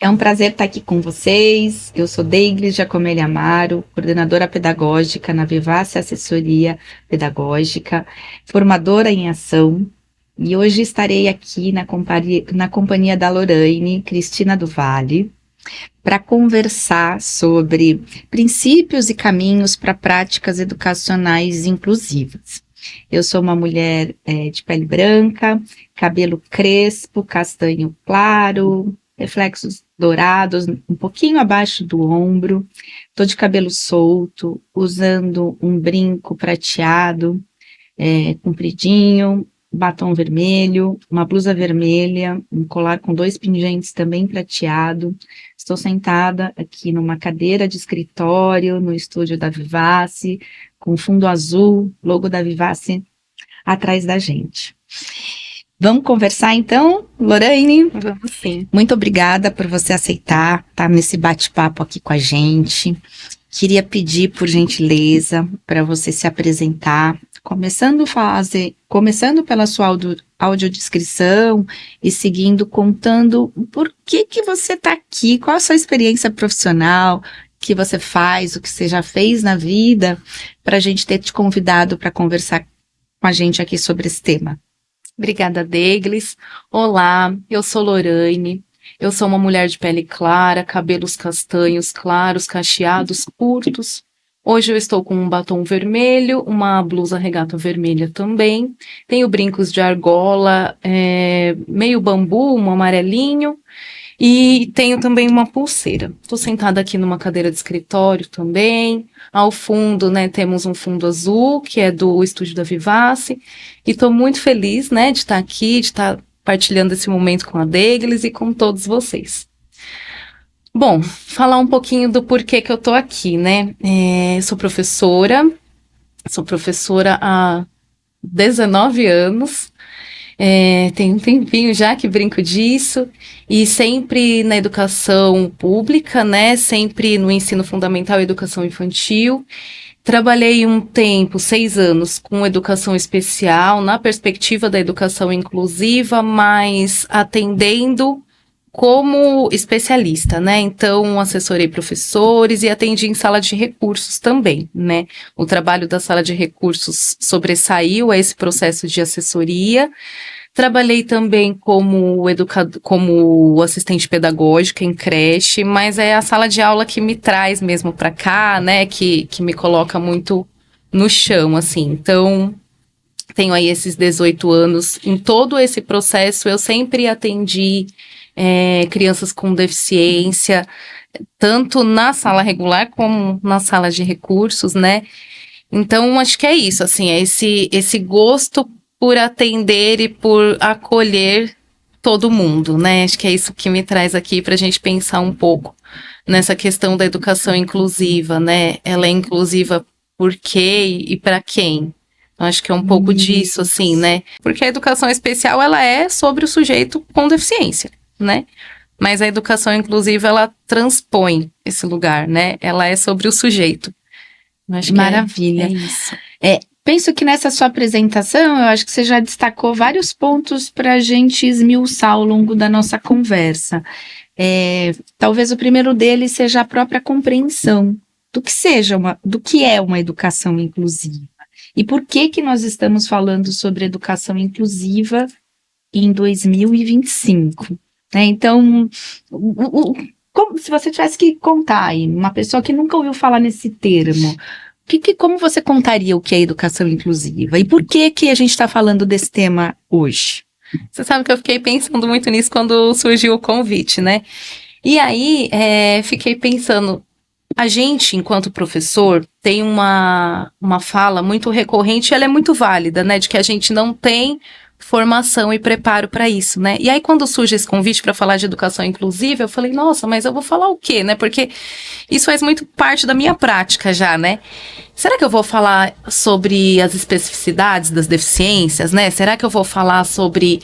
É um prazer estar aqui com vocês. Eu sou Deiglis Giacomelli Amaro, coordenadora pedagógica na Vivace Assessoria Pedagógica, formadora em ação, e hoje estarei aqui na companhia da Lorraine Cristina do Vale para conversar sobre princípios e caminhos para práticas educacionais inclusivas. Eu sou uma mulher de pele branca, cabelo crespo, castanho claro, reflexos dourados, um pouquinho abaixo do ombro, estou de cabelo solto, usando um brinco prateado, compridinho, batom vermelho, uma blusa vermelha, um colar com 2 pingentes também prateado. Estou sentada aqui numa cadeira de escritório, no estúdio da Vivace, com fundo azul, logo da Vivace atrás da gente. Vamos conversar então, Lorraine? Vamos sim. Muito obrigada por você aceitar estar nesse bate-papo aqui com a gente. Queria pedir, por gentileza, para você se apresentar, começando pela sua audiodescrição e seguindo contando por que você está aqui, qual a sua experiência profissional, o que você faz, o que você já fez na vida, para a gente ter te convidado para conversar com a gente aqui sobre esse tema. Obrigada, Deiglis. Olá, eu sou Lorraine. Eu sou uma mulher de pele clara, cabelos castanhos claros, cacheados, curtos. Hoje eu estou com um batom vermelho, uma blusa regata vermelha também. Tenho brincos de argola, meio bambu, um amarelinho. E tenho também uma pulseira. Estou sentada aqui numa cadeira de escritório também. Ao fundo, né, temos um fundo azul, que é do estúdio da Vivace. E estou muito feliz, né, de estar aqui, de estar partilhando esse momento com a Deiglis e com todos vocês. Bom, falar um pouquinho do porquê que eu estou aqui, né? Sou professora há 19 anos. Tem um tempinho já que brinco disso, e sempre na educação pública, né? Sempre no ensino fundamental e educação infantil. Trabalhei um tempo, 6 anos, com educação especial, na perspectiva da educação inclusiva, mas atendendo como especialista, né? Então, assessorei professores e atendi em sala de recursos também, né? O trabalho da sala de recursos sobressaiu a esse processo de assessoria. Trabalhei também como assistente pedagógica em creche, mas é a sala de aula que me traz mesmo para cá, né? Que me coloca muito no chão, assim. Então, tenho aí esses 18 anos. Em todo esse processo, eu sempre atendi crianças com deficiência, tanto na sala regular como na sala de recursos, né? Então, acho que é isso, assim, é esse gosto por atender e por acolher todo mundo, né? Acho que é isso que me traz aqui para a gente pensar um pouco nessa questão da educação inclusiva, né? Ela é inclusiva por quê e para quem? Acho que é um pouco disso, assim, né? Porque a educação especial, ela é sobre o sujeito com deficiência, né? Mas a educação inclusiva, ela transpõe esse lugar, né? Ela é sobre o sujeito. Acho que Maravilha. é isso. Penso que nessa sua apresentação, eu acho que você já destacou vários pontos para a gente esmiuçar ao longo da nossa conversa. Talvez o primeiro deles seja a própria compreensão do que é uma educação inclusiva. E por que nós estamos falando sobre educação inclusiva em 2025? Então, como se você tivesse que contar aí, uma pessoa que nunca ouviu falar nesse termo, como você contaria o que é educação inclusiva? E por que a gente está falando desse tema hoje? Você sabe que eu fiquei pensando muito nisso quando surgiu o convite, né? E aí, fiquei pensando, a gente, enquanto professor, tem uma fala muito recorrente, ela é muito válida, né? De que a gente não tem formação e preparo para isso, né? E aí, quando surge esse convite para falar de educação inclusiva, eu falei, nossa, mas eu vou falar o quê, né? Porque isso faz muito parte da minha prática já, né? Será que eu vou falar sobre as especificidades das deficiências, né? Será que eu vou falar sobre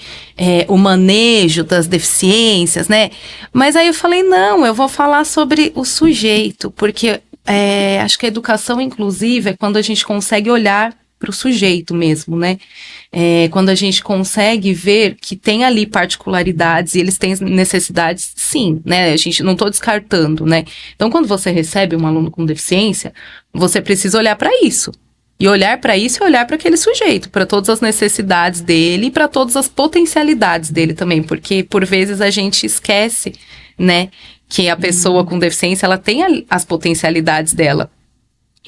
o manejo das deficiências, né? Mas aí eu falei, não, eu vou falar sobre o sujeito, porque acho que a educação inclusiva é quando a gente consegue olhar para o sujeito mesmo, né? Quando a gente consegue ver que tem ali particularidades e eles têm necessidades, sim, né? A gente não estou descartando, né? Então, quando você recebe um aluno com deficiência, você precisa olhar para isso. E olhar para isso é olhar para aquele sujeito, para todas as necessidades dele e para todas as potencialidades dele também, porque por vezes a gente esquece, né, que a pessoa com deficiência, ela tem as potencialidades dela.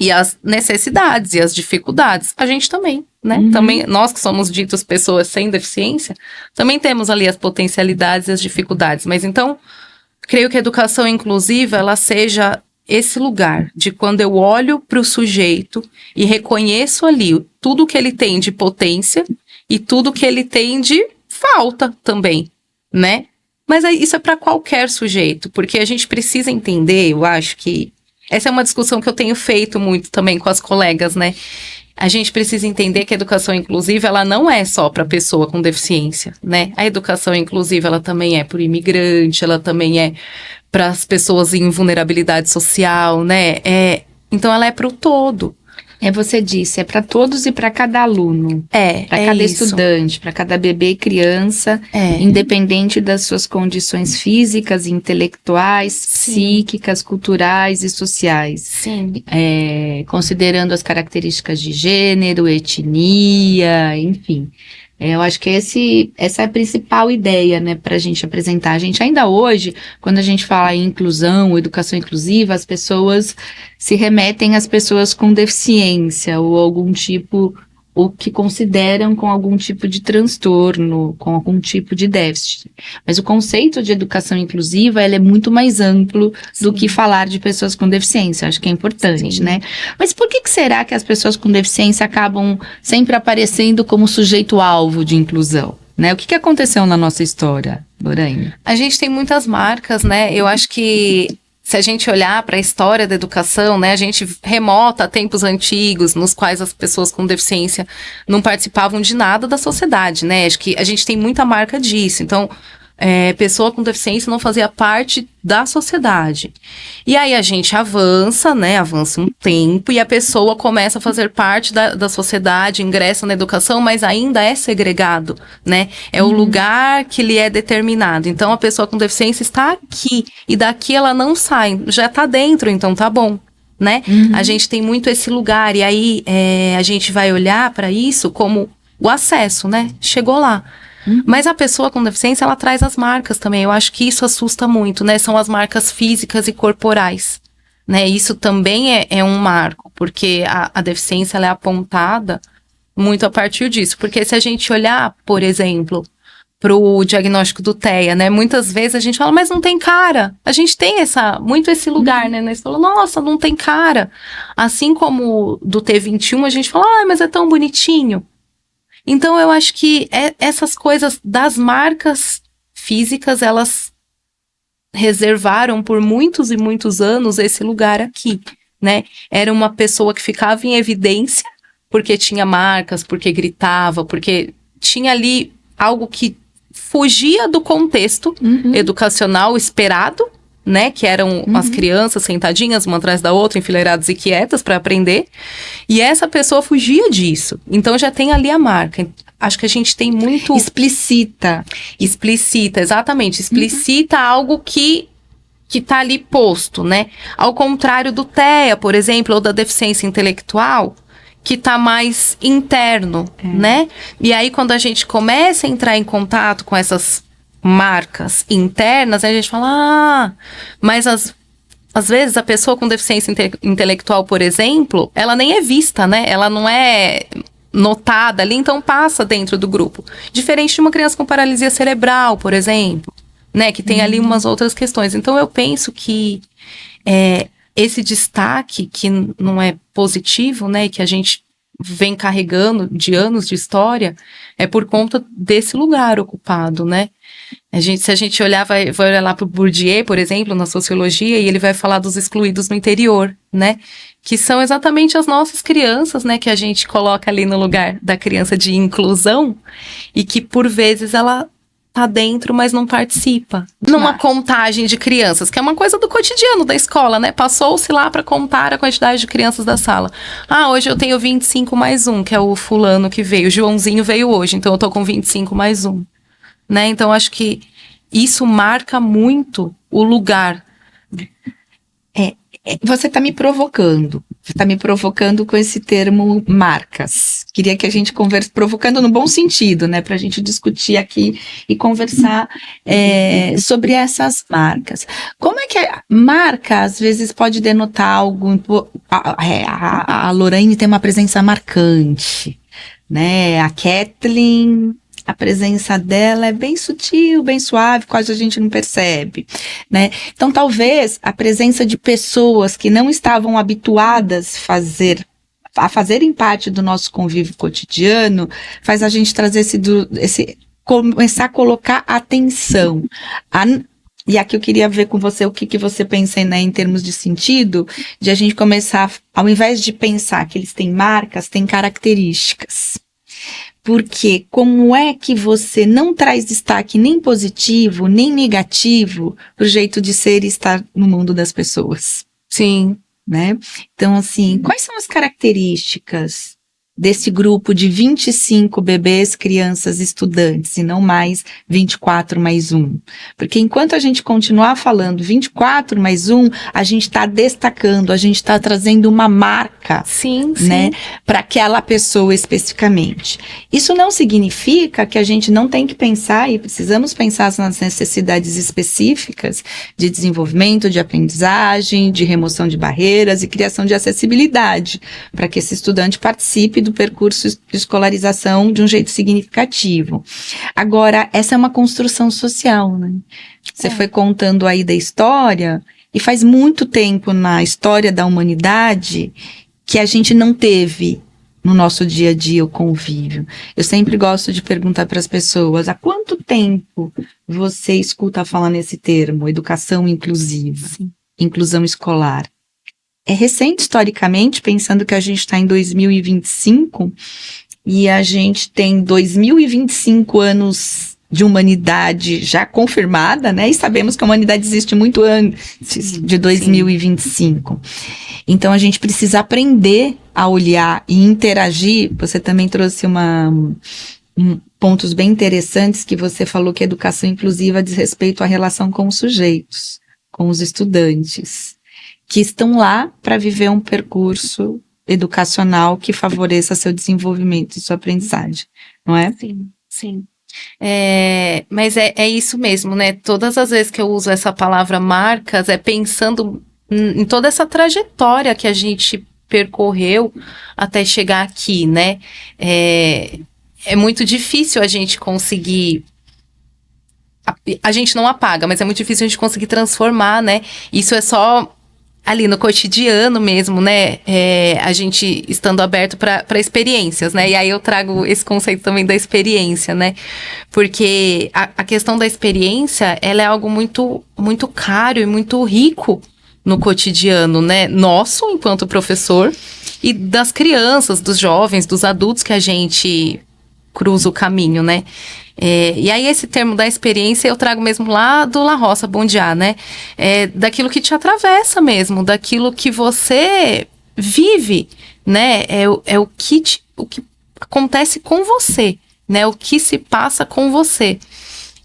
E as necessidades e as dificuldades, a gente também, né? Também, nós que somos ditos pessoas sem deficiência, também temos ali as potencialidades e as dificuldades. Mas então, creio que a educação inclusiva, ela seja esse lugar de quando eu olho para o sujeito e reconheço ali tudo que ele tem de potência e tudo que ele tem de falta também, né? Mas isso é para qualquer sujeito, porque a gente precisa entender, eu acho que essa é uma discussão que eu tenho feito muito também com as colegas, né? A gente precisa entender que a educação inclusiva, ela não é só para pessoa com deficiência, né? A educação inclusiva, ela também é para o imigrante, ela também é para as pessoas em vulnerabilidade social, né? Então, ela é para o todo. Você disse, é para todos e para cada aluno. Para cada estudante, para cada bebê e criança, independente das suas condições físicas, intelectuais, psíquicas, culturais e sociais. Sim. Considerando as características de gênero, etnia, enfim. Eu acho que essa é a principal ideia, né, para a gente apresentar. A gente ainda hoje, quando a gente fala em inclusão, educação inclusiva, as pessoas se remetem às pessoas com deficiência ou algum tipo, ou que consideram com algum tipo de transtorno, com algum tipo de déficit. Mas o conceito de educação inclusiva, ele é muito mais amplo do que falar de pessoas com deficiência. Acho que é importante, né? Mas por que será que as pessoas com deficiência acabam sempre aparecendo como sujeito-alvo de inclusão? Né? O que aconteceu na nossa história, Lorraine? A gente tem muitas marcas, né? Eu acho que se a gente olhar para a história da educação, né, a gente remota a tempos antigos, nos quais as pessoas com deficiência não participavam de nada da sociedade, né? Acho que a gente tem muita marca disso. Então, pessoa com deficiência não fazia parte da sociedade. E aí a gente avança, né? Avança um tempo e a pessoa começa a fazer parte da sociedade, ingressa na educação, mas ainda é segregado, né? É o lugar que lhe é determinado. Então a pessoa com deficiência está aqui e daqui ela não sai, já está dentro, então tá bom, né? A gente tem muito esse lugar e aí a gente vai olhar para isso como o acesso, né? Chegou lá. Mas a pessoa com deficiência, ela traz as marcas também. Eu acho que isso assusta muito, né? São as marcas físicas e corporais, né? Isso também é um marco, porque a deficiência, ela é apontada muito a partir disso. Porque se a gente olhar, por exemplo, para o diagnóstico do TEA, né? Muitas vezes a gente fala, mas não tem cara. A gente tem muito esse lugar, né? Na escola, nossa, não tem cara. Assim como do T21, a gente fala, mas é tão bonitinho. Então, eu acho que essas coisas das marcas físicas, elas reservaram por muitos e muitos anos esse lugar aqui, né? Era uma pessoa que ficava em evidência porque tinha marcas, porque gritava, porque tinha ali algo que fugia do contexto educacional esperado, né, que eram as crianças sentadinhas uma atrás da outra, enfileiradas e quietas para aprender, e essa pessoa fugia disso, então já tem ali a marca. Acho que a gente tem muito... Explicita, exatamente, explicita algo que tá ali posto, né, ao contrário do TEA, por exemplo, ou da deficiência intelectual, que tá mais interno, né, e aí quando a gente começa a entrar em contato com essas marcas internas, a gente fala, mas às vezes a pessoa com deficiência intelectual, por exemplo, ela nem é vista, né? Ela não é notada ali, então passa dentro do grupo. Diferente de uma criança com paralisia cerebral, por exemplo, né? Que tem ali umas outras questões. Então eu penso que esse destaque que não é positivo, né? Que a gente vem carregando de anos de história, é por conta desse lugar ocupado, né? Se a gente olhar, vai olhar lá para o Bourdieu, por exemplo, na sociologia, e ele vai falar dos excluídos no interior, né? Que são exatamente as nossas crianças, né? Que a gente coloca ali no lugar da criança de inclusão e que, por vezes, ela tá dentro, mas não participa. Numa contagem de crianças, que é uma coisa do cotidiano da escola, né? Passou-se lá para contar a quantidade de crianças da sala. Ah, hoje eu tenho 25 mais um, que é o fulano que veio. O Joãozinho veio hoje, então eu tô com 25 mais um. Né? Então, acho que isso marca muito o lugar. Você está me provocando. Você está me provocando com esse termo marcas. Queria que a gente converse, provocando no bom sentido, né? Para a gente discutir aqui e conversar sobre essas marcas. Como é que a marca, às vezes, pode denotar algo... A Lorraine tem uma presença marcante, né? A Kathleen... A presença dela é bem sutil, bem suave, quase a gente não percebe, né? Então, talvez a presença de pessoas que não estavam habituadas a fazerem parte do nosso convívio cotidiano, faz a gente trazer começar a colocar atenção. E aqui eu queria ver com você o que você pensa, né, em termos de sentido, de a gente começar, ao invés de pensar que eles têm marcas, têm características. Porque como é que você não traz destaque nem positivo, nem negativo pro jeito de ser e estar no mundo das pessoas? Sim. Né? Então, assim, quais são as características desse grupo de 25 bebês, crianças, estudantes, e não mais 24 mais um? Porque enquanto a gente continuar falando 24 mais um, a gente está destacando, a gente está trazendo uma marca, sim, né, para aquela pessoa especificamente. Isso não significa que a gente não tem que pensar, e precisamos pensar nas necessidades específicas de desenvolvimento, de aprendizagem, de remoção de barreiras e criação de acessibilidade, para que esse estudante participe do percurso de escolarização de um jeito significativo. Agora, essa é uma construção social, né? Você foi contando aí da história, e faz muito tempo na história da humanidade que a gente não teve no nosso dia a dia o convívio. Eu sempre gosto de perguntar para as pessoas, há quanto tempo você escuta falar nesse termo, educação inclusiva, inclusão escolar? É recente historicamente, pensando que a gente está em 2025 e a gente tem 2025 anos de humanidade já confirmada, né? E sabemos que a humanidade existe muito antes de 2025. Então a gente precisa aprender a olhar e interagir. Você também trouxe pontos bem interessantes, que você falou que a educação inclusiva diz respeito à relação com os sujeitos, com os estudantes, que estão lá para viver um percurso educacional que favoreça seu desenvolvimento e sua aprendizagem, não é? Sim, sim. Mas é isso mesmo, né? Todas as vezes que eu uso essa palavra marcas, é pensando em toda essa trajetória que a gente percorreu até chegar aqui, né? É muito difícil a gente conseguir... A gente não apaga, mas é muito difícil a gente conseguir transformar, né? Isso é só ali no cotidiano mesmo, né? A gente estando aberto para experiências, né? E aí eu trago esse conceito também da experiência, né? Porque a questão da experiência, ela é algo muito, muito caro e muito rico no cotidiano, né? Nosso, enquanto professor, e das crianças, dos jovens, dos adultos que a gente cruza o caminho, né? E aí esse termo da experiência eu trago mesmo lá do La Roça Bondiá, né? Daquilo que te atravessa mesmo, daquilo que você vive, né? O que acontece com você, né? O que se passa com você.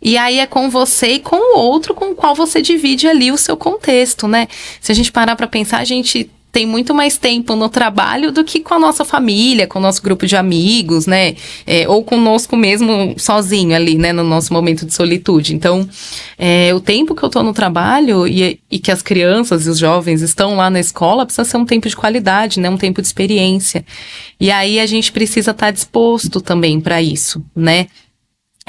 E aí é com você e com o outro com o qual você divide ali o seu contexto, né? Se a gente parar para pensar, a gente tem muito mais tempo no trabalho do que com a nossa família, com o nosso grupo de amigos, né? Ou conosco mesmo sozinho ali, né? No nosso momento de solitude. Então, o tempo que eu tô no trabalho e que as crianças e os jovens estão lá na escola precisa ser um tempo de qualidade, né? Um tempo de experiência. E aí a gente precisa estar disposto também para isso, né?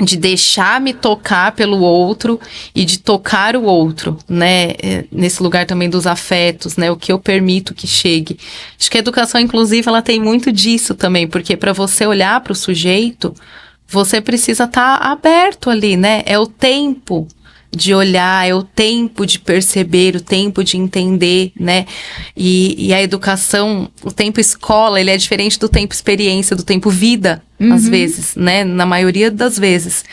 De deixar-me tocar pelo outro e de tocar o outro, né? Nesse lugar também dos afetos, né? O que eu permito que chegue. Acho que a educação inclusiva, ela tem muito disso também, porque para você olhar para o sujeito, você precisa estar aberto ali, né? É o tempo, de olhar, é o tempo de perceber, o tempo de entender, né? E a educação, o tempo escola, ele é diferente do tempo experiência, do tempo vida, às vezes, né? Na maioria das vezes.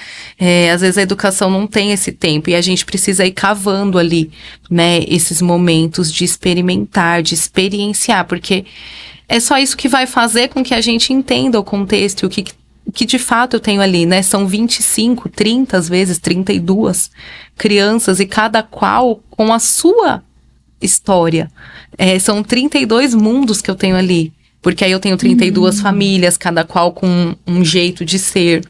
Às vezes a educação não tem esse tempo e a gente precisa ir cavando ali, né? Esses momentos de experimentar, de experienciar, porque é só isso que vai fazer com que a gente entenda o contexto e o que de fato eu tenho ali, né? São 25, 30, às vezes 32 crianças e cada qual com a sua história. São 32 mundos que eu tenho ali. Porque aí eu tenho 32 famílias, cada qual com um jeito de ser.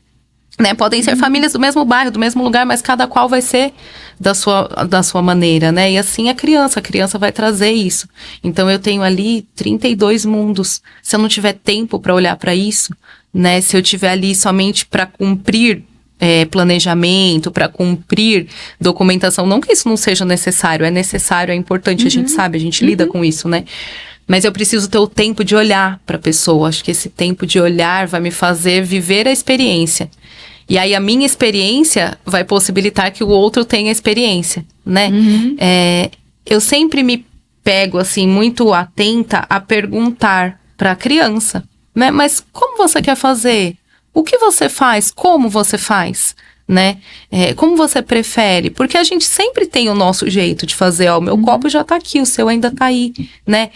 Né? Podem ser famílias do mesmo bairro, do mesmo lugar, mas cada qual vai ser da sua maneira, né? E assim a criança vai trazer isso. Então eu tenho ali 32 mundos. Se eu não tiver tempo para olhar para isso, né? Se eu tiver ali somente para cumprir planejamento, para cumprir documentação, não que isso não seja necessário, é necessário, é importante, a gente sabe, a gente lida com isso, né? Mas eu preciso ter o tempo de olhar para a pessoa. Acho que esse tempo de olhar vai me fazer viver a experiência. E aí a minha experiência vai possibilitar que o outro tenha experiência, né? Eu sempre me pego, assim, muito atenta a perguntar para a criança, né? Mas como você quer fazer? O que você faz? Como você faz? Né? Como você prefere? Porque a gente sempre tem o nosso jeito de fazer. Ó, o meu copo já tá aqui, o seu ainda tá aí, né?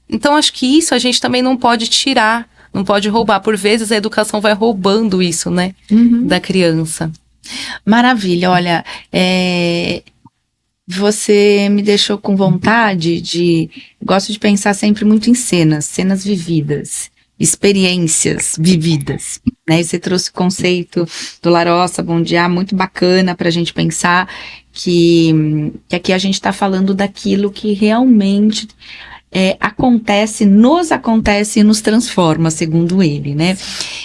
Então, acho que isso a gente também não pode tirar, não pode roubar. Por vezes, a educação vai roubando isso, né? Da criança. Maravilha, olha, você me deixou com vontade de... Gosto de pensar sempre muito em cenas vividas, experiências vividas, né? E você trouxe o conceito do Larossa Bondiá, muito bacana para a gente pensar que aqui a gente está falando daquilo que realmente acontece e nos transforma, segundo ele, né?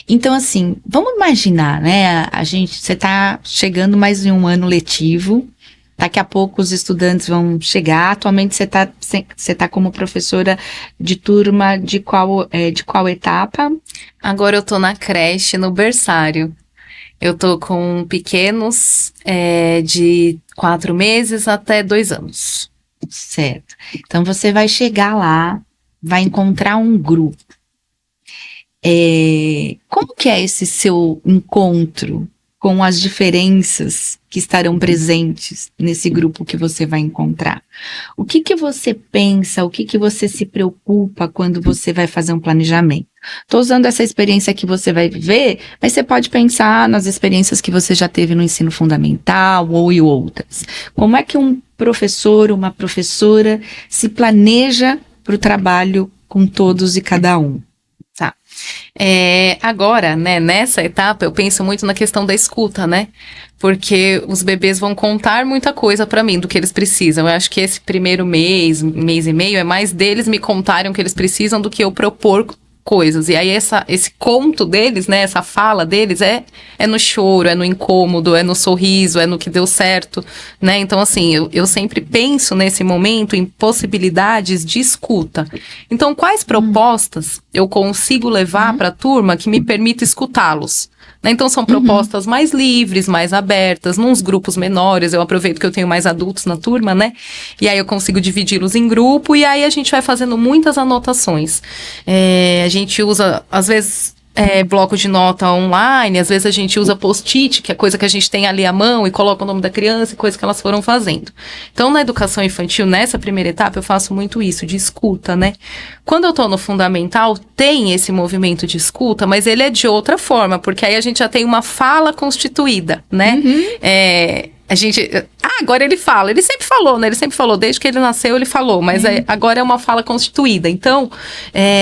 Então, assim, vamos imaginar, né? Você está chegando mais em um ano letivo. Daqui a pouco os estudantes vão chegar. Atualmente você tá como professora de turma de qual etapa? Agora eu tô na creche, no berçário. Eu tô com pequenos de 4 meses até 2 anos. Certo. Então você vai chegar lá, vai encontrar um grupo. Como que é esse seu encontro com as diferenças que estarão presentes nesse grupo que você vai encontrar? O que que você pensa, o que que você se preocupa quando você vai fazer um planejamento? Estou usando essa experiência que você vai viver, mas você pode pensar nas experiências que você já teve no ensino fundamental ou em outras. Como é que um professor, uma professora se planeja para o trabalho com todos e cada um? Tá. Agora, né, nessa etapa, eu penso muito na questão da escuta, né? Porque os bebês vão contar muita coisa pra mim do que eles precisam. Eu acho que esse primeiro mês e meio, é mais deles me contarem o que eles precisam do que eu propor coisas. E aí esse conto deles, né, essa fala deles é no choro, é no incômodo, é no sorriso, é no que deu certo, né? Então, assim, eu sempre penso nesse momento em possibilidades de escuta. Então, quais propostas eu consigo levar para a turma que me permita escutá-los? Né? Então, são propostas mais livres, mais abertas, nos grupos menores. Eu aproveito que eu tenho mais adultos na turma, né? E aí eu consigo dividi-los em grupo e aí a gente vai fazendo muitas anotações. A gente usa, às vezes, bloco de nota online, às vezes a gente usa post-it, que é coisa que a gente tem ali à mão e coloca o nome da criança e coisa que elas foram fazendo. Então, na educação infantil, nessa primeira etapa, eu faço muito isso, de escuta, né? Quando eu tô no fundamental, tem esse movimento de escuta, mas ele é de outra forma, porque aí a gente já tem uma fala constituída, né? A gente... agora ele fala. Ele sempre falou, né? Ele sempre falou. Desde que ele nasceu, ele falou. Mas agora é uma fala constituída. Então,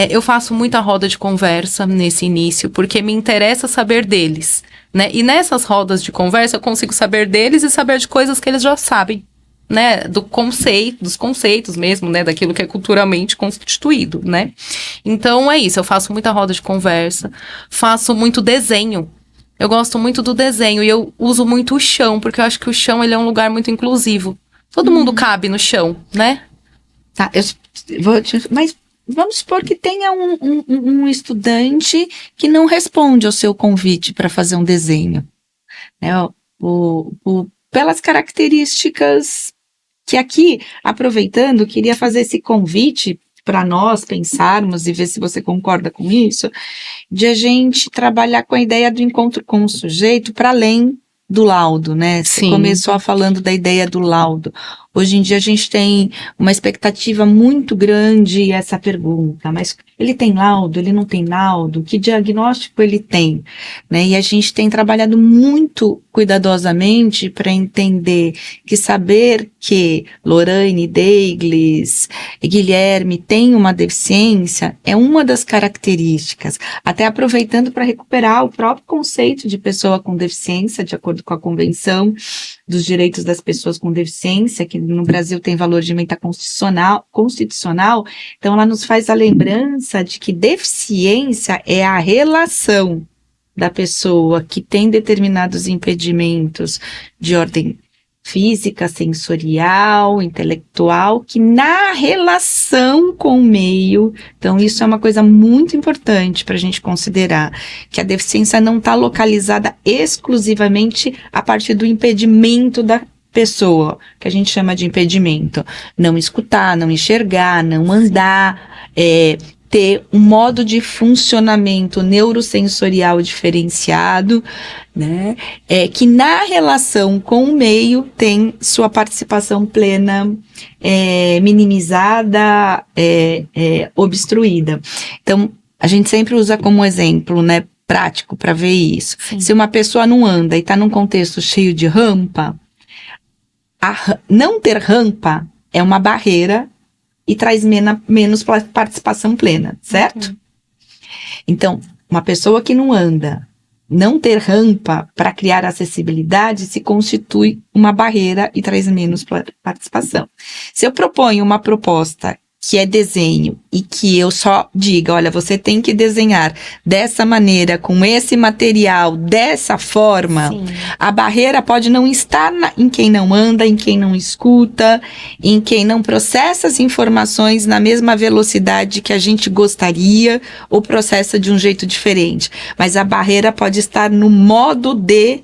eu faço muita roda de conversa nesse início, porque me interessa saber deles, né? E nessas rodas de conversa, eu consigo saber deles e saber de coisas que eles já sabem, né? Dos conceitos mesmo, né? Daquilo que é culturalmente constituído, né? Então, é isso. Eu faço muita roda de conversa. Faço muito desenho. Eu gosto muito do desenho e eu uso muito o chão, porque eu acho que o chão ele é um lugar muito inclusivo. Todo mundo cabe no chão, né? Tá, mas vamos supor que tenha um estudante que não responde ao seu convite para fazer um desenho, né? pelas características que aqui, aproveitando, queria fazer esse convite para nós pensarmos e ver se você concorda com isso, de a gente trabalhar com a ideia do encontro com o sujeito para além do laudo, né? Você começou falando da ideia do laudo. Hoje em dia a gente tem uma expectativa muito grande e essa pergunta, mas ele tem laudo, ele não tem laudo? Que diagnóstico ele tem? Né? E a gente tem trabalhado muito cuidadosamente para entender que saber que Lorraine, Deiglis e Guilherme têm uma deficiência é uma das características, até aproveitando para recuperar o próprio conceito de pessoa com deficiência, de acordo com a Convenção dos Direitos das Pessoas com Deficiência, que no Brasil tem valor de ementa constitucional, então ela nos faz a lembrança de que deficiência é a relação da pessoa que tem determinados impedimentos de ordem física, sensorial, intelectual, que na relação com o meio, então isso é uma coisa muito importante para a gente considerar, que a deficiência não está localizada exclusivamente a partir do impedimento da pessoa, que a gente chama de impedimento, não escutar, não enxergar, não andar, ter um modo de funcionamento neurosensorial diferenciado, né? Que na relação com o meio tem sua participação plena minimizada, obstruída. Então, a gente sempre usa como exemplo, né, prático para ver isso. Sim. Se uma pessoa não anda e está num contexto cheio de rampa, não ter rampa é uma barreira e traz menos participação plena, certo? Uhum. Então, uma pessoa que não anda, não ter rampa para criar acessibilidade se constitui uma barreira e traz menos participação. Se eu proponho uma proposta que é desenho e que eu só diga, olha, você tem que desenhar dessa maneira, com esse material, dessa forma, sim, a barreira pode não estar em quem não anda, em quem não escuta, em quem não processa as informações na mesma velocidade que a gente gostaria ou processa de um jeito diferente. Mas a barreira pode estar no modo de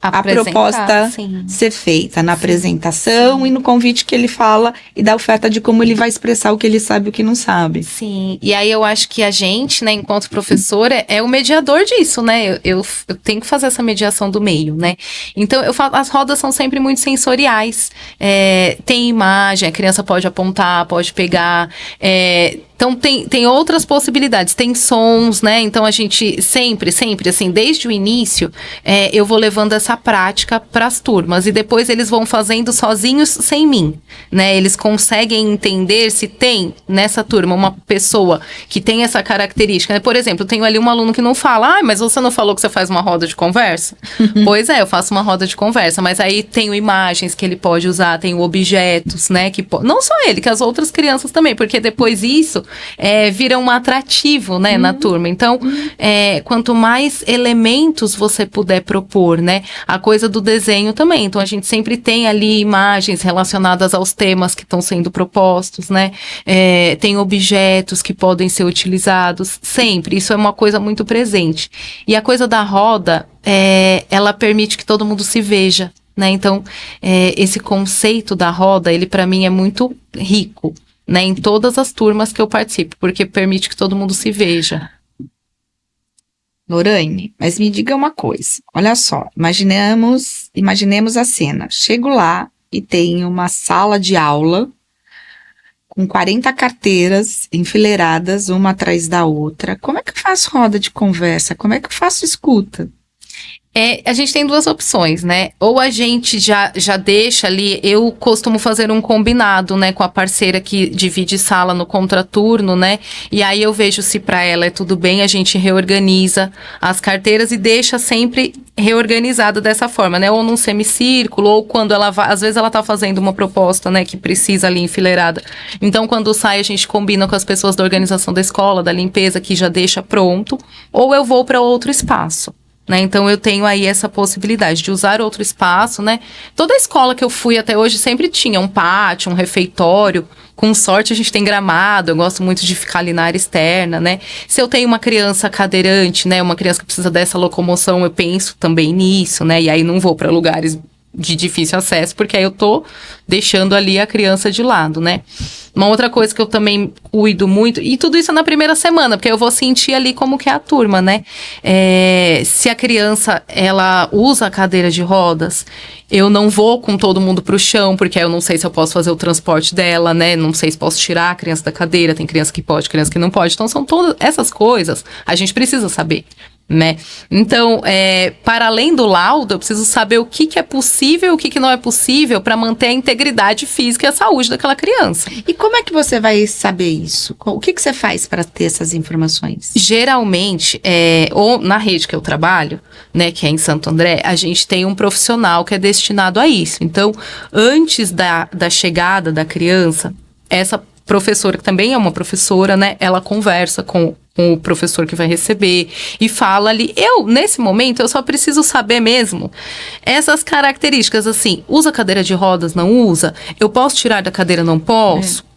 a proposta ser feita na apresentação e no convite que ele fala e da oferta de como ele vai expressar o que ele sabe e o que não sabe. Sim, e aí eu acho que a gente, né, enquanto professora, é o mediador disso, né? Eu tenho que fazer essa mediação do meio, né? Então, eu falo, as rodas são sempre muito sensoriais. Tem imagem, a criança pode apontar, pode pegar. Então, tem outras possibilidades, tem sons, né? Então, a gente sempre, assim, desde o início, eu vou levando essa prática para as turmas. E depois eles vão fazendo sozinhos, sem mim, né? Eles conseguem entender se tem, nessa turma, uma pessoa que tem essa característica, né? Por exemplo, eu tenho ali um aluno que não fala, mas você não falou que você faz uma roda de conversa? Pois é, eu faço uma roda de conversa, mas aí tenho imagens que ele pode usar, tenho objetos, né? Não só ele, que as outras crianças também, porque depois isso vira um atrativo, né, na turma. Então, quanto mais elementos você puder propor, né, a coisa do desenho também. Então, a gente sempre tem ali imagens relacionadas aos temas que estão sendo propostos, né, tem objetos que podem ser utilizados, sempre. Isso é uma coisa muito presente. E a coisa da roda, ela permite que todo mundo se veja, né, então, esse conceito da roda, ele para mim é muito rico, né, em todas as turmas que eu participo, porque permite que todo mundo se veja. Lorraine, mas me diga uma coisa, olha só, imaginemos a cena, chego lá e tem uma sala de aula com 40 carteiras enfileiradas, uma atrás da outra, como é que eu faço roda de conversa, como é que eu faço escuta? A gente tem duas opções, né? Ou a gente já deixa ali, eu costumo fazer um combinado, né, com a parceira que divide sala no contraturno, né? E aí eu vejo se para ela é tudo bem, a gente reorganiza as carteiras e deixa sempre reorganizado dessa forma, né? Ou num semicírculo, ou quando ela vai, às vezes ela tá fazendo uma proposta, né, que precisa ali enfileirada. Então, quando sai, a gente combina com as pessoas da organização da escola, da limpeza, que já deixa pronto, ou eu vou para outro espaço. Né? Então, eu tenho aí essa possibilidade de usar outro espaço, né? Toda escola que eu fui até hoje sempre tinha um pátio, um refeitório. Com sorte, a gente tem gramado. Eu gosto muito de ficar ali na área externa, né? Se eu tenho uma criança cadeirante, né? Uma criança que precisa dessa locomoção, eu penso também nisso, né? E aí não vou para lugares de difícil acesso, porque aí eu tô deixando ali a criança de lado, né? Uma outra coisa que eu também cuido muito, e tudo isso é na primeira semana, porque eu vou sentir ali como que é a turma, né? Se a criança, ela usa a cadeira de rodas, eu não vou com todo mundo pro chão, porque aí eu não sei se eu posso fazer o transporte dela, né? Não sei se posso tirar a criança da cadeira, tem criança que pode, criança que não pode. Então, são todas essas coisas, a gente precisa saber, né? Então, para além do laudo, eu preciso saber o que é possível e o que não é possível para manter a integridade física e a saúde daquela criança. E como é que você vai saber isso? O que você faz para ter essas informações? Geralmente, ou na rede que eu trabalho, né, que é em Santo André, a gente tem um profissional que é destinado a isso. Então, antes da chegada da criança, essa professora, que também é uma professora, né, ela conversa com o professor que vai receber e fala ali, nesse momento, eu só preciso saber mesmo essas características, assim, usa cadeira de rodas, não usa? Eu posso tirar da cadeira, não posso?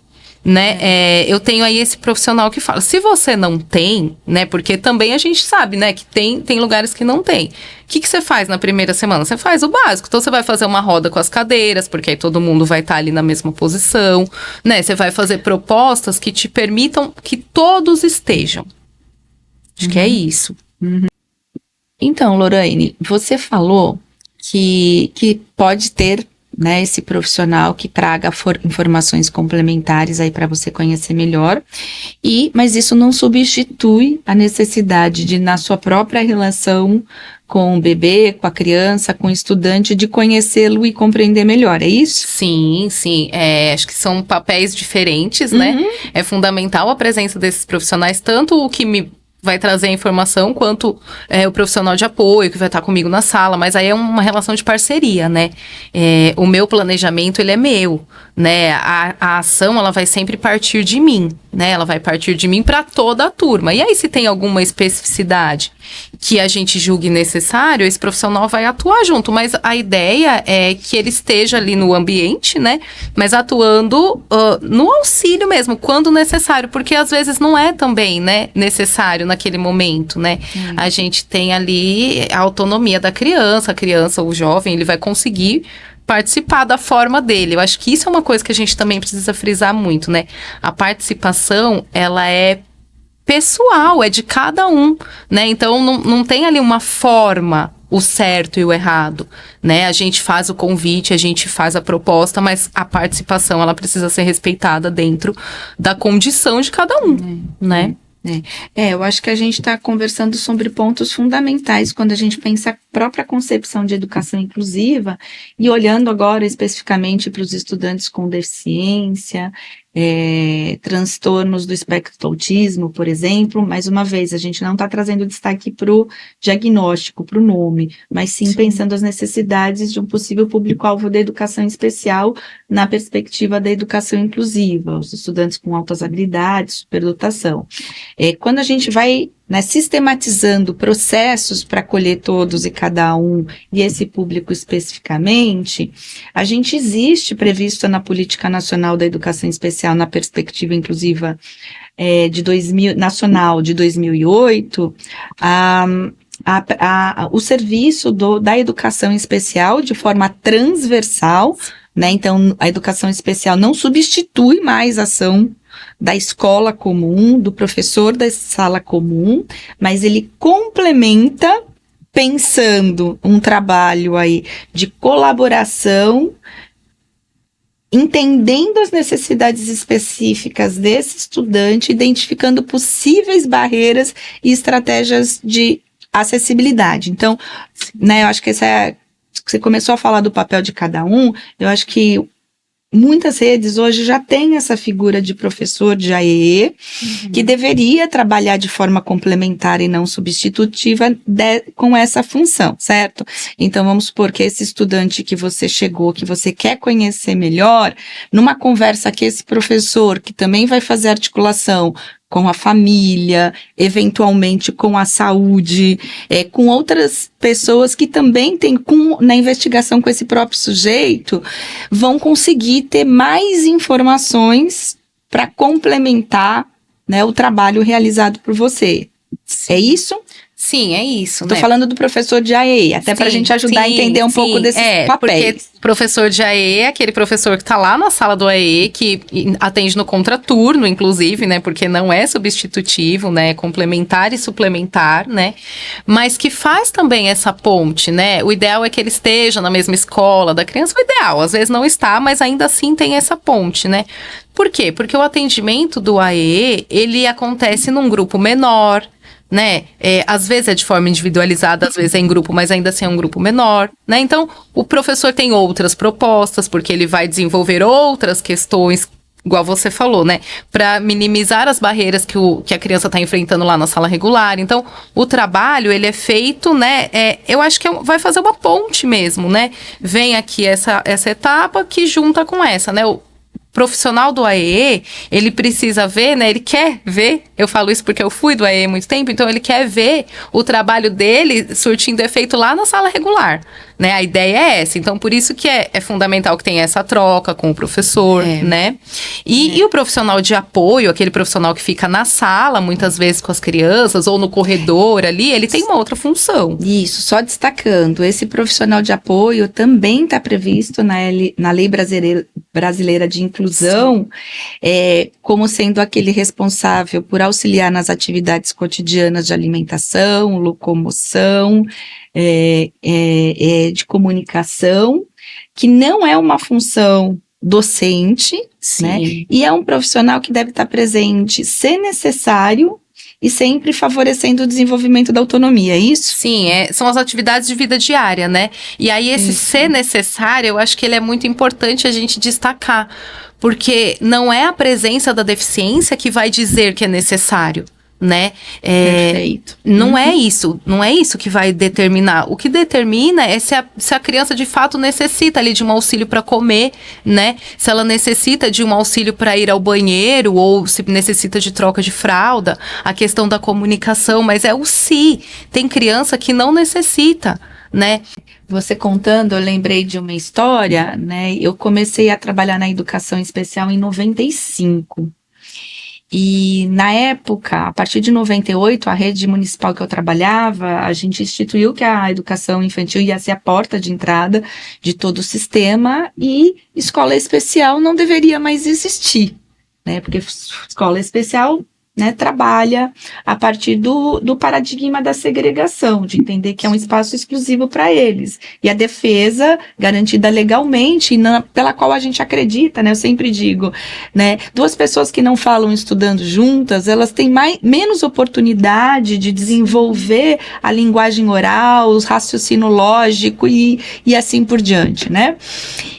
Né? Eu tenho aí esse profissional que fala, se você não tem, né, porque também a gente sabe, né, que tem lugares que não tem. O que você faz na primeira semana? Você faz o básico. Então, você vai fazer uma roda com as cadeiras, porque aí todo mundo vai estar ali na mesma posição, né? Você vai fazer propostas que te permitam que todos estejam. Acho que é isso. Então, Lorraine, você falou que pode ter, né, esse profissional que traga informações complementares aí para você conhecer melhor, mas isso não substitui a necessidade de, na sua própria relação com o bebê, com a criança, com o estudante, de conhecê-lo e compreender melhor, é isso? Sim, sim. Acho que são papéis diferentes, né? É fundamental a presença desses profissionais, tanto o que me vai trazer a informação, quanto o profissional de apoio que vai estar comigo na sala, mas aí é uma relação de parceria, né? O meu planejamento, ele é meu, né? A ação, ela vai sempre partir de mim, né? Ela vai partir de mim para toda a turma. E aí, se tem alguma especificidade que a gente julgue necessário, esse profissional vai atuar junto, mas a ideia é que ele esteja ali no ambiente, né? Mas atuando no auxílio mesmo, quando necessário, porque às vezes não é também, né, necessário naquele momento, né? A gente tem ali a autonomia da criança, o jovem, ele vai conseguir participar da forma dele. Eu acho que isso é uma coisa que a gente também precisa frisar muito, né? A participação, ela é pessoal, é de cada um, né? Então, não tem ali uma forma, o certo e o errado, né? A gente faz o convite, a gente faz a proposta, mas a participação, ela precisa ser respeitada dentro da condição de cada um, né? Eu acho que a gente está conversando sobre pontos fundamentais quando a gente pensa a própria concepção de educação inclusiva e olhando agora especificamente para os estudantes com deficiência, transtornos do espectro do autismo, por exemplo. Mais uma vez, a gente não está trazendo destaque para o diagnóstico, para o nome, mas sim pensando as necessidades de um possível público-alvo da educação especial na perspectiva da educação inclusiva, os estudantes com altas habilidades, superdotação. Quando a gente vai, né, sistematizando processos para acolher todos e cada um e esse público especificamente, a gente existe prevista na Política Nacional da Educação Especial, na perspectiva inclusiva nacional de 2008, o serviço da educação especial de forma transversal, né? Então, a educação especial não substitui mais a ação da escola comum, do professor da sala comum, mas ele complementa, pensando um trabalho aí de colaboração, entendendo as necessidades específicas desse estudante, identificando possíveis barreiras e estratégias de acessibilidade. Então, né, eu acho que você começou a falar do papel de cada um, eu acho que muitas redes hoje já têm essa figura de professor de AEE, que deveria trabalhar de forma complementar e não substitutiva com essa função, certo? Então, vamos supor que esse estudante que você chegou, que você quer conhecer melhor, numa conversa que esse professor, que também vai fazer articulação com a família, eventualmente com a saúde, com outras pessoas que também têm, na investigação com esse próprio sujeito, vão conseguir ter mais informações para complementar, né, o trabalho realizado por você. É isso? Sim, é isso, Tô né? falando do professor de AE, até para a gente ajudar a entender um pouco desses papéis. Porque professor de AE é aquele professor que está lá na sala do AE, que atende no contraturno, inclusive, né? Porque não é substitutivo, né? É complementar e suplementar, né? Mas que faz também essa ponte, né? O ideal é que ele esteja na mesma escola da criança, o ideal, às vezes não está, mas ainda assim tem essa ponte, né? Por quê? Porque o atendimento do AE, ele acontece num grupo menor, né? Às vezes é de forma individualizada, às vezes é em grupo, mas ainda assim é um grupo menor, né? Então, o professor tem outras propostas, porque ele vai desenvolver outras questões, igual você falou, né? Para minimizar as barreiras que a criança está enfrentando lá na sala regular. Então, o trabalho, ele é feito, né? Eu acho que vai fazer uma ponte mesmo, né? Vem aqui essa etapa que junta com essa, né? O profissional do AEE, ele precisa ver, né? Ele quer ver, eu falo isso porque eu fui do AEE há muito tempo, então ele quer ver o trabalho dele surtindo efeito lá na sala regular, né? A ideia é essa. Então, por isso que é fundamental que tenha essa troca com o professor, né? E o profissional de apoio, aquele profissional que fica na sala, muitas vezes com as crianças, ou no corredor ali, ele tem uma outra função. Isso, só destacando, esse profissional de apoio também está previsto na Lei Brasileira de Inclusão, como sendo aquele responsável por auxiliar nas atividades cotidianas de alimentação, locomoção, de comunicação, que não é uma função docente, né? E é um profissional que deve estar presente, se necessário, e sempre favorecendo o desenvolvimento da autonomia, é isso? Sim, são as atividades de vida diária, né? E aí esse ser necessário, eu acho que ele é muito importante a gente destacar, porque não é a presença da deficiência que vai dizer que é necessário, né? Perfeito. Não é isso que vai determinar. O que determina é se a criança de fato necessita ali de um auxílio para comer, né? Se ela necessita de um auxílio para ir ao banheiro ou se necessita de troca de fralda, a questão da comunicação, mas é o se. Tem criança que não necessita, né? Você contando, eu lembrei de uma história, né? Eu comecei a trabalhar na educação especial em 95. E na época, a partir de 98, a rede municipal que eu trabalhava, a gente instituiu que a educação infantil ia ser a porta de entrada de todo o sistema e escola especial não deveria mais existir, né? Porque escola especial, né, trabalha a partir do paradigma da segregação, de entender que é um espaço exclusivo para eles. E a defesa garantida legalmente, pela qual a gente acredita, né? Eu sempre digo, né? Duas pessoas que não falam estudando juntas, elas têm menos oportunidade de desenvolver a linguagem oral, o raciocínio lógico e assim por diante, né?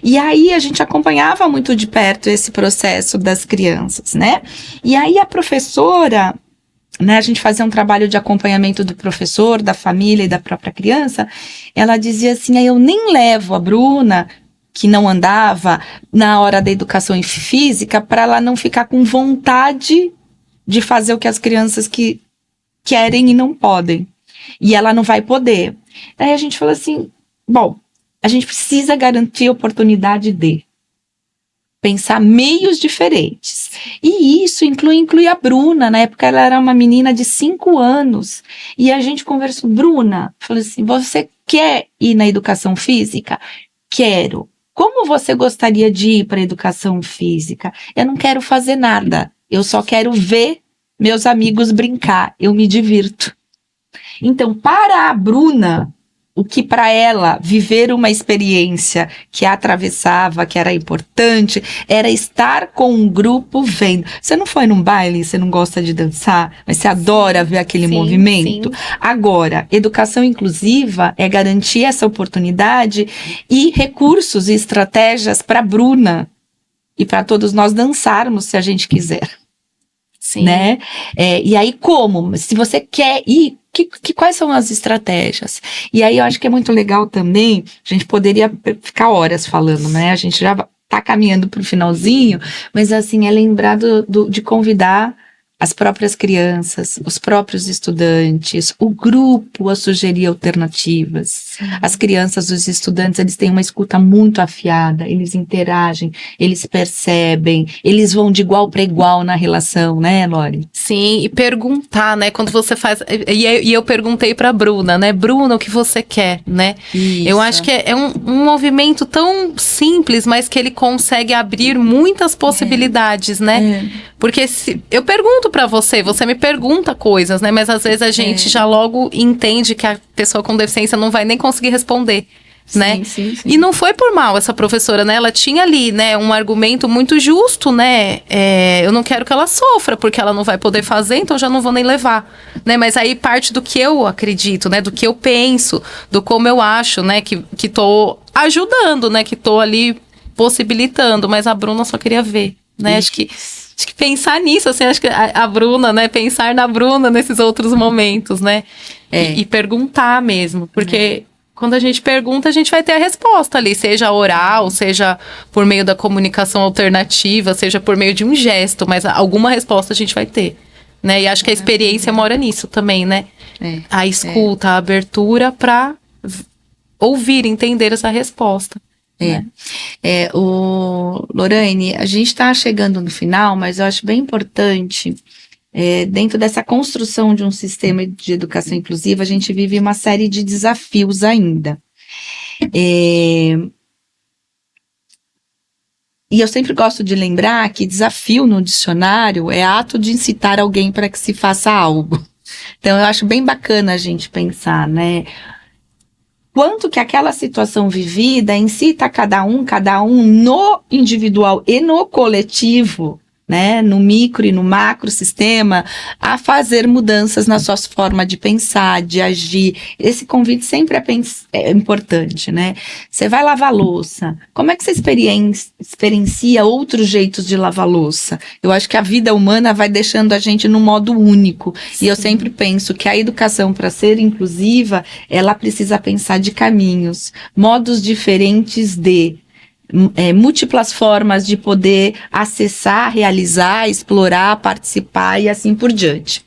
E aí a gente acompanhava muito de perto esse processo das crianças, né? E aí a professora, né, a gente fazia um trabalho de acompanhamento do professor, da família e da própria criança, ela dizia assim, eu nem levo a Bruna, que não andava, na hora da educação física, para ela não ficar com vontade de fazer o que as crianças que querem e não podem. E ela não vai poder. Aí a gente falou assim, bom, a gente precisa garantir a oportunidade de pensar meios diferentes. E isso inclui a Bruna. Na época ela era uma menina de 5 anos. E a gente conversou, Bruna, falou assim, você quer ir na educação física? Quero. Como você gostaria de ir para a educação física? Eu não quero fazer nada. Eu só quero ver meus amigos brincar. Eu me divirto. Então, para a Bruna, o que para ela viver uma experiência que a atravessava, que era importante, era estar com um grupo vendo. Você não foi num baile, você não gosta de dançar, mas você adora ver aquele movimento? Sim. Agora, educação inclusiva é garantir essa oportunidade e recursos e estratégias para a Bruna e para todos nós dançarmos se a gente quiser. Sim. Né? E aí como? Se você quer ir, quais são as estratégias? E aí eu acho que é muito legal também, a gente poderia ficar horas falando, né? A gente já tá caminhando para o finalzinho, mas assim, é lembrar de convidar as próprias crianças, os próprios estudantes, o grupo a sugerir alternativas. As crianças, os estudantes, eles têm uma escuta muito afiada, eles interagem, eles percebem, eles vão de igual para igual na relação, né, Lori? Sim, e perguntar, né? Quando você faz. E eu perguntei pra Bruna, né? Bruna, o que você quer, né? Isso. Eu acho que é um movimento tão simples, mas que ele consegue abrir muitas possibilidades, né? Porque eu pergunto pra você, você me pergunta coisas, né? Mas às vezes a gente já logo entende que a pessoa com deficiência não vai nem conseguir responder. Né? Sim. E não foi por mal essa professora, né? Ela tinha ali, né, um argumento muito justo, né? Eu não quero que ela sofra, porque ela não vai poder fazer, então já não vou nem levar, né? Mas aí parte do que eu acredito, né? Do que eu penso, do como eu acho, né? Que tô ajudando, né? Que tô ali possibilitando, mas a Bruna só queria ver, né? Acho que pensar nisso, assim, acho que a Bruna, né? Pensar na Bruna nesses outros momentos, né? E perguntar mesmo, porque quando a gente pergunta, a gente vai ter a resposta ali, seja oral, seja por meio da comunicação alternativa, seja por meio de um gesto, mas alguma resposta a gente vai ter, né? E acho que a experiência mora nisso também, né? A escuta, a abertura para ouvir, entender essa resposta. Né? Lorraine, a gente está chegando no final, mas eu acho bem importante, dentro dessa construção de um sistema de educação inclusiva, a gente vive uma série de desafios ainda. E eu sempre gosto de lembrar que desafio no dicionário é ato de incitar alguém para que se faça algo. Então, eu acho bem bacana a gente pensar, né? Quanto que aquela situação vivida incita cada um no individual e no coletivo, né, no micro e no macro sistema, a fazer mudanças na sua forma de pensar, de agir. Esse convite sempre é importante, né? Você vai lavar louça, como é que você experiencia outros jeitos de lavar louça? Eu acho que a vida humana vai deixando a gente num modo único. Sim. E eu sempre penso que a educação, para ser inclusiva, ela precisa pensar de caminhos, modos diferentes de múltiplas formas de poder acessar, realizar, explorar, participar e assim por diante.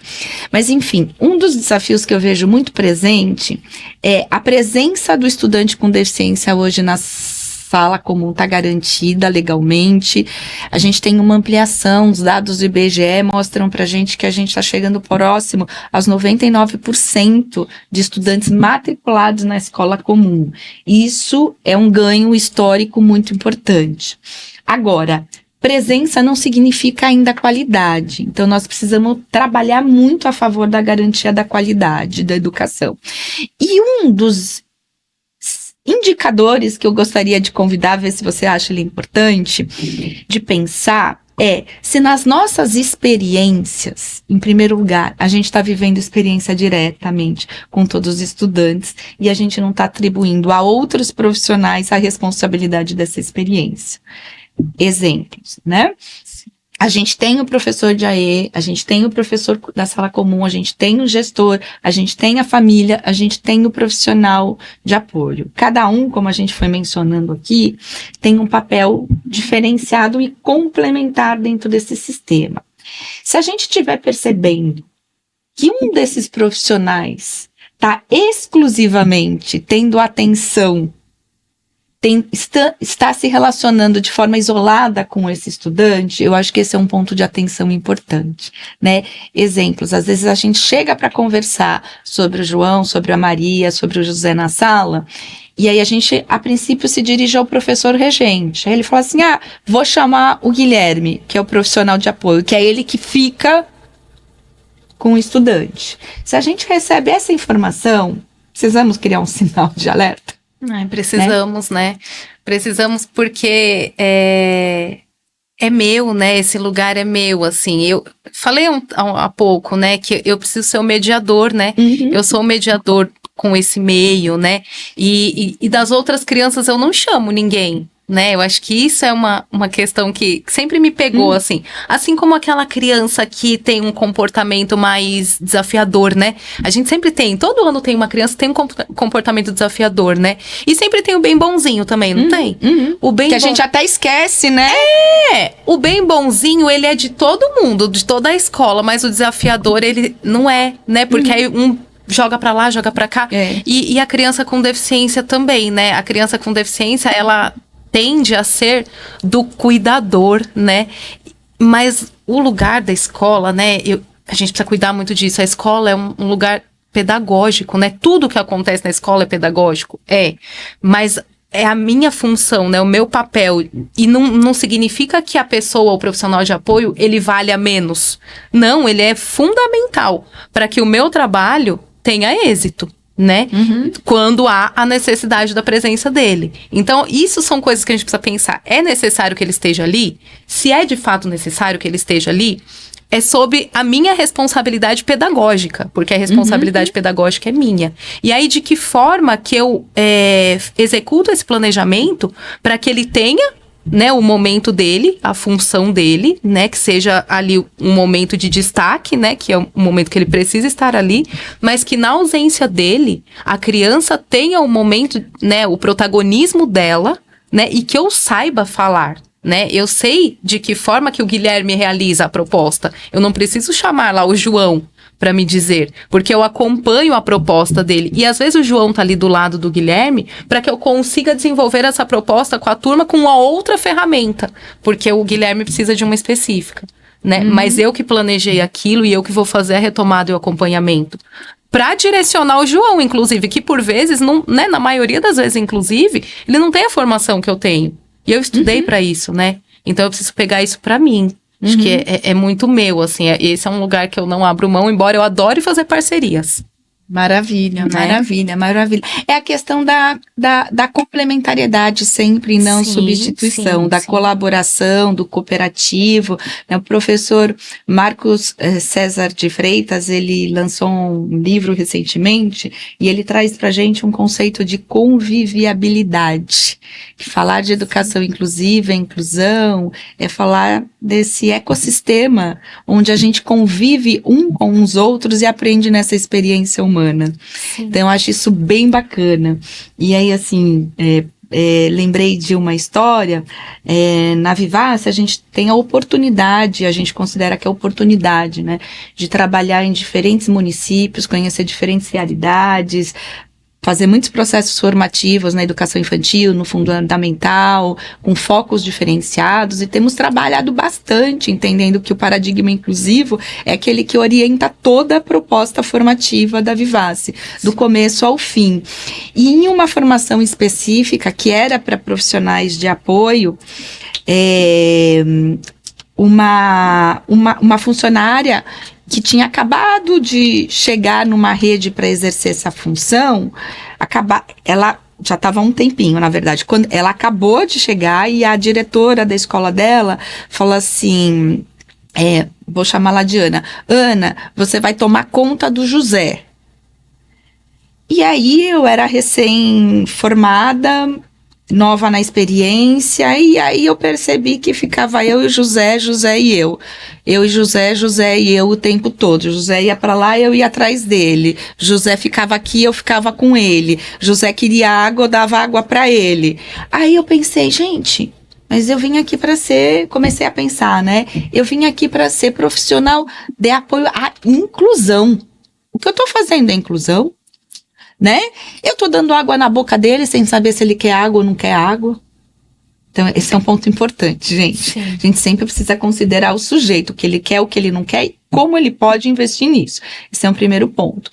Mas, enfim, um dos desafios que eu vejo muito presente é a presença do estudante com deficiência hoje na sala comum está garantida legalmente. A gente tem uma ampliação, os dados do IBGE mostram para a gente que a gente está chegando próximo aos 99% de estudantes matriculados na escola comum. Isso é um ganho histórico muito importante. Agora, presença não significa ainda qualidade. Então, nós precisamos trabalhar muito a favor da garantia da qualidade da educação. E um dos indicadores que eu gostaria de convidar, ver se você acha ele importante, de pensar se nas nossas experiências, em primeiro lugar, a gente está vivendo experiência diretamente com todos os estudantes e a gente não está atribuindo a outros profissionais a responsabilidade dessa experiência. Exemplos, né? A gente tem o professor de AE, a gente tem o professor da sala comum, a gente tem o gestor, a gente tem a família, a gente tem o profissional de apoio. Cada um, como a gente foi mencionando aqui, tem um papel diferenciado e complementar dentro desse sistema. Se a gente estiver percebendo que um desses profissionais está exclusivamente tendo atenção, está se relacionando de forma isolada com esse estudante, eu acho que esse é um ponto de atenção importante, né? Exemplos, às vezes a gente chega para conversar sobre o João, sobre a Maria, sobre o José na sala, e aí a gente, a princípio, se dirige ao professor regente. Aí ele fala assim, vou chamar o Guilherme, que é o profissional de apoio, que é ele que fica com o estudante. Se a gente recebe essa informação, precisamos criar um sinal de alerta. Precisamos, né? Precisamos porque é meu, né? Esse lugar é meu, assim. Eu falei há pouco, né? Que eu preciso ser o mediador, né? Uhum. Eu sou o mediador com esse meio, né? E das outras crianças eu não chamo ninguém, né? Eu acho que isso é uma questão que sempre me pegou, assim como aquela criança que tem um comportamento mais desafiador, né? A gente sempre tem, todo ano tem uma criança que tem um comportamento desafiador, né? E sempre tem o bem bonzinho também, não tem? O bem que a gente até esquece, né? o bem bonzinho, ele é de todo mundo, de toda a escola, mas o desafiador, ele não é, né? Porque aí joga pra lá, joga pra cá. E a criança com deficiência também, né? A criança com deficiência, ela tende a ser do cuidador, né? Mas o lugar da escola, né? A gente precisa cuidar muito disso. A escola é um lugar pedagógico, né? Tudo que acontece na escola é pedagógico. Mas é a minha função, né? O meu papel. E não significa que a pessoa, o profissional de apoio, ele valha menos. Não, ele é fundamental para que o meu trabalho tenha êxito, né? Quando há a necessidade da presença dele. Então, isso são coisas que a gente precisa pensar. É necessário que ele esteja ali? Se é de fato necessário que ele esteja ali, é sob a minha responsabilidade pedagógica, porque a responsabilidade pedagógica é minha. E aí, de que forma que eu executo esse planejamento para que ele tenha, né, o momento dele, a função dele, né, que seja ali um momento de destaque, né, que é um momento que ele precisa estar ali, mas que na ausência dele, a criança tenha o momento, né, o protagonismo dela, né, e que eu saiba falar. Né? Eu sei de que forma que o Guilherme realiza a proposta. Eu não preciso chamar lá o João para me dizer, porque eu acompanho a proposta dele. E às vezes o João tá ali do lado do Guilherme para que eu consiga desenvolver essa proposta com a turma com uma outra ferramenta, porque o Guilherme precisa de uma específica, né? Mas eu que planejei aquilo e eu que vou fazer a retomada e o acompanhamento. Para direcionar o João, inclusive, que por vezes, não, né, na maioria das vezes, inclusive, ele não tem a formação que eu tenho. E eu estudei pra isso, né? Então eu preciso pegar isso pra mim. Acho que é muito meu, assim. Esse é um lugar que eu não abro mão, embora eu adore fazer parcerias. Maravilha, Né? maravilha, maravilha. É a questão da complementariedade sempre e não substituição, da colaboração, do cooperativo. Né? O professor Marcos César de Freitas, ele lançou um livro recentemente e ele traz pra gente um conceito de conviviabilidade. Falar de educação inclusiva, inclusão, é falar desse ecossistema onde a gente convive um com os outros e aprende nessa experiência humana. Então, eu acho isso bem bacana. E aí, assim, lembrei de uma história, na Vivace a gente tem a oportunidade, a gente considera que é oportunidade, né, de trabalhar em diferentes municípios, conhecer diferentes realidades, fazer muitos processos formativos na educação infantil, no fundamental, com focos diferenciados, e temos trabalhado bastante, entendendo que o paradigma inclusivo é aquele que orienta toda a proposta formativa da Vivace, do começo ao fim. E em uma formação específica, que era para profissionais de apoio, uma funcionária que tinha acabado de chegar numa rede para exercer essa função, ela já estava há um tempinho, na verdade, quando ela acabou de chegar e a diretora da escola dela falou assim, vou chamá-la de Ana, Ana, você vai tomar conta do José. E aí eu era recém-formada, nova na experiência, e aí eu percebi que ficava eu e o José, José e eu. Eu e José, José e eu o tempo todo. José ia para lá, eu ia atrás dele. José ficava aqui, eu ficava com ele. José queria água, eu dava água para ele. Aí eu pensei, gente, mas eu vim aqui para comecei a pensar, né? Eu vim aqui para ser profissional de apoio à inclusão. O que eu tô fazendo é inclusão? Né? Eu tô dando água na boca dele sem saber se ele quer água ou não quer água. Então, esse é um ponto importante, gente. Sim. A gente sempre precisa considerar o sujeito, o que ele quer, o que ele não quer e como ele pode investir nisso. Esse é um primeiro ponto.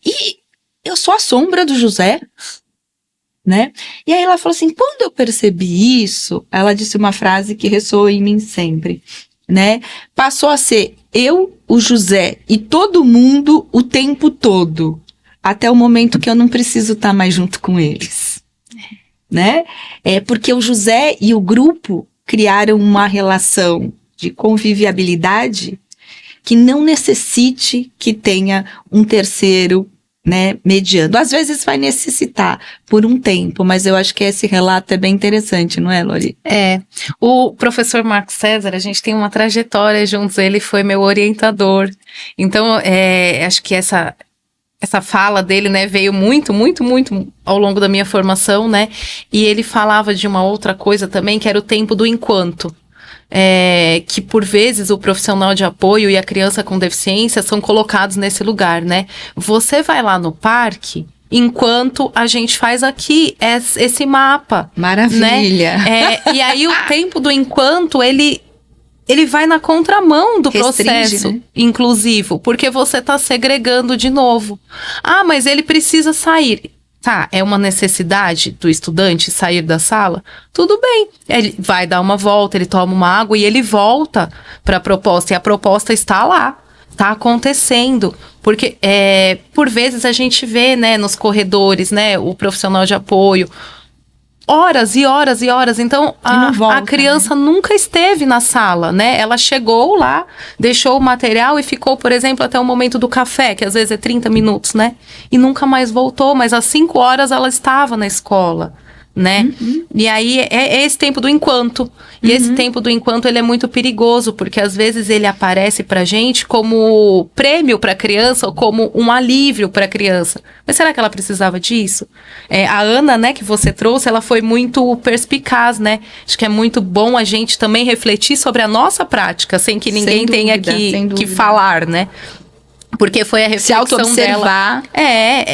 E eu sou a sombra do José, né? E aí ela falou assim, quando eu percebi isso, ela disse uma frase que ressoa em mim sempre, né? Passou a ser eu, o José e todo mundo o tempo todo. Até o momento que eu não preciso estar mais junto com eles, né? Porque o José e o grupo criaram uma relação de conviviabilidade que não necessite que tenha um terceiro né, mediando. Às vezes vai necessitar por um tempo, mas eu acho que esse relato é bem interessante, não é, Lori? O professor Marcos César, a gente tem uma trajetória juntos, ele foi meu orientador. Então, acho que essa fala dele, né, veio muito, muito, muito ao longo da minha formação, né, e ele falava de uma outra coisa também, que era o tempo do enquanto. Que por vezes o profissional de apoio e a criança com deficiência são colocados nesse lugar, né? Você vai lá no parque enquanto a gente faz aqui esse mapa. Maravilha! Né? E aí o tempo do enquanto, ele vai na contramão do processo, né, inclusivo, porque você está segregando de novo. Ah, mas ele precisa sair. Tá, é uma necessidade do estudante sair da sala? Tudo bem. Ele vai dar uma volta, ele toma uma água e ele volta para a proposta. E a proposta está lá, está acontecendo. Porque, por vezes, a gente vê, né, nos corredores, né, o profissional de apoio, horas e horas e horas. Então, a criança, né, nunca esteve na sala, né? Ela chegou lá, deixou o material e ficou, por exemplo, até o momento do café, que às vezes é 30 minutos, né? E nunca mais voltou, mas às 5 horas ela estava na escola, né? E aí é esse tempo do enquanto. E esse tempo do enquanto, ele é muito perigoso, porque às vezes ele aparece pra gente como prêmio pra criança ou como um alívio pra criança. Mas será que ela precisava disso? A Ana, né, que você trouxe, ela foi muito perspicaz, né? Acho que é muito bom a gente também refletir sobre a nossa prática, sem que ninguém tenha que falar, né? Porque foi a reflexão dela.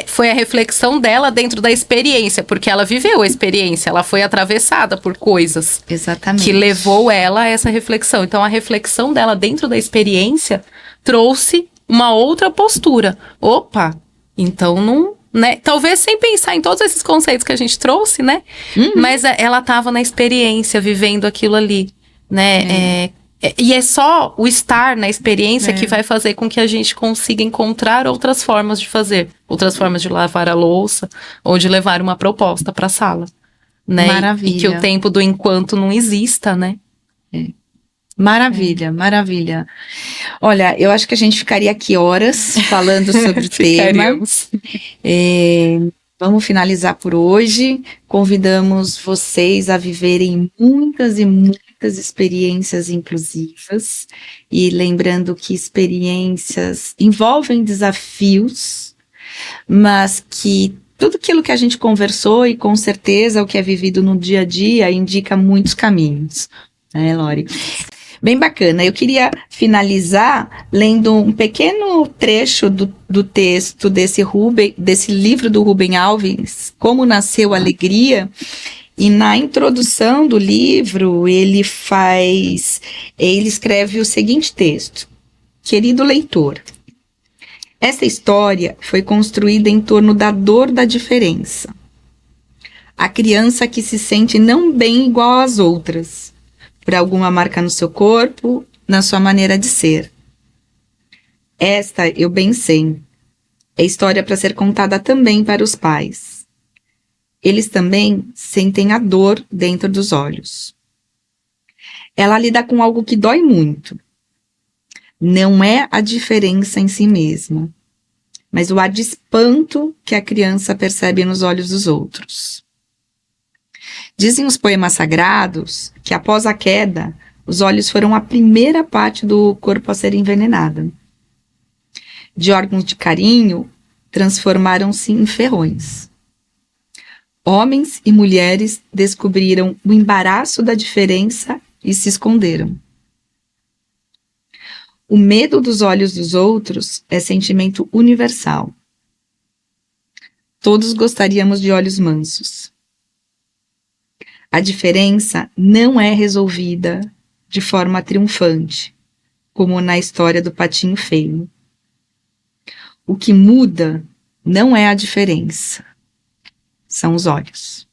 Foi a reflexão dela dentro da experiência, porque ela viveu a experiência, ela foi atravessada por coisas. Exatamente. Que levou ela a essa reflexão. Então, a reflexão dela dentro da experiência trouxe uma outra postura. Opa, então não, né? Talvez sem pensar em todos esses conceitos que a gente trouxe, né? Mas ela estava na experiência, vivendo aquilo ali, né? E é só o estar na experiência que vai fazer com que a gente consiga encontrar outras formas de fazer. Outras formas de lavar a louça ou de levar uma proposta para a sala. Né? Maravilha. E que o tempo do enquanto não exista, né? Maravilha, maravilha. Olha, eu acho que a gente ficaria aqui horas falando sobre o tema. Vamos finalizar por hoje. Convidamos vocês a viverem muitas e muitas experiências inclusivas. E lembrando que experiências envolvem desafios, mas que tudo aquilo que a gente conversou e com certeza o que é vivido no dia a dia indica muitos caminhos. Né, Lori? Bem bacana. Eu queria finalizar lendo um pequeno trecho do texto desse livro do Rubem Alves, Como Nasceu a Alegria. E na introdução do livro, ele escreve o seguinte texto: Querido leitor, esta história foi construída em torno da dor da diferença. A criança que se sente não bem igual às outras, por alguma marca no seu corpo, na sua maneira de ser. Esta eu bem sei. É história para ser contada também para os pais. Eles também sentem a dor dentro dos olhos. Ela lida com algo que dói muito. Não é a diferença em si mesma, mas o ar de espanto que a criança percebe nos olhos dos outros. Dizem os poemas sagrados que, após a queda, os olhos foram a primeira parte do corpo a ser envenenada. De órgãos de carinho, transformaram-se em ferrões. Homens e mulheres descobriram o embaraço da diferença e se esconderam. O medo dos olhos dos outros é sentimento universal. Todos gostaríamos de olhos mansos. A diferença não é resolvida de forma triunfante, como na história do patinho feio. O que muda não é a diferença, são os olhos.